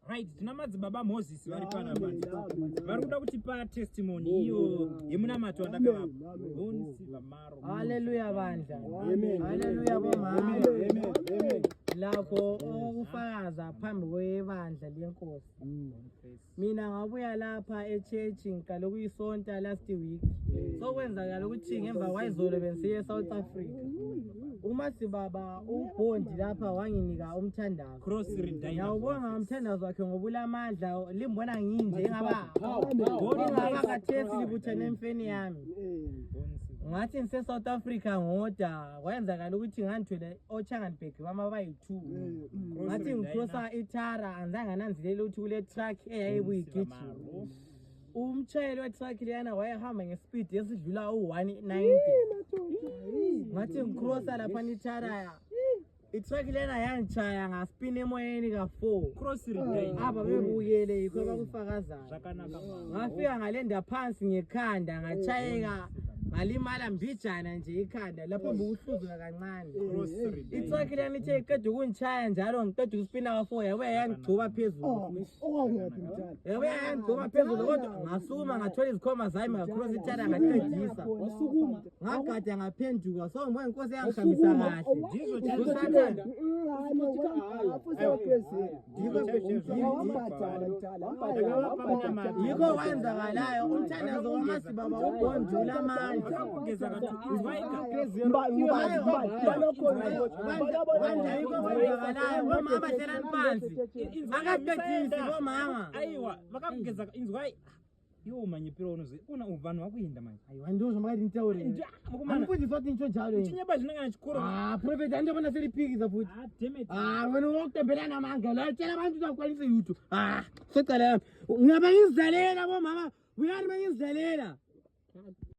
Right, tunamadzi baba Moses vari pana baba. Vari kuda kutipa testimony iyo yemunamato wandakava. Hallelujah bandla. Hallelujah bomama. Amen. Lakho ukufakaza phambi kwebandla lenkosi. Mina ngabuya lapha e-church ngikalo kuyisonta last week. Sokwenzakala ukuthi ngemva kwayizolo bensiye eSouth Africa. Uma sibaba uBondi lapha wanginika umthandazo. Cross Redine. Ngiyabonga umthandazo wakhe ngoba ulamandla limbona nginje engaba. Bondi ngakathesi libuthene emfeni yami. Ngathi ngise South Africa ngoda kwayenzakala ukuthi ngantwele oChanganbeg bama bayi2 ngathi ngicrossa iTara anzange nanzilela ukuthi kule truck eyayibuyigijima umtshayeli we-truck leyana wayehamba ngespeed esidlula u190 ngathi ngicrossa lapha iTara itruck lena yangitshaya ngaspin emoyeni ka4 Cross Redine. aba bebukele yikho bakufakazayo Zakanaka. ngafika ngalenda phansi ngekhanda ngachayeka ngalimala mbijana nje ikhanda lapho ngokuhluzuka kancane itruck lena ithe iqeda ukungichaya njalo ngiqeda ukuspina ka4 yabe yangigcoba phezulu yabe yangigcoba phezulu kodwa ngasuma ngathola izikhoma zami ngacross iTara ngaqedisa ngagada ngaphenduka so ngibona inkosi yangihambisa kahle yiko wenzakalayo umthandazo wamasibaba ubondula amandla abadlelani phansi akaqedisi bomama Aiwa, vakamugeza inzwai. Yo manyipiro unoze. Una uvanhu wakuinda manje. aiwa ndizvo makati nitaure andifundisa kuti nicho njalo Chinyaba zvinenge chikoro. prophet andibona seripikiza futi Damn it. wena wakutembelana mangala tshela abantu uzakwanisa YouTube secala ngiyaba ngizalela bomama uyani bengizalela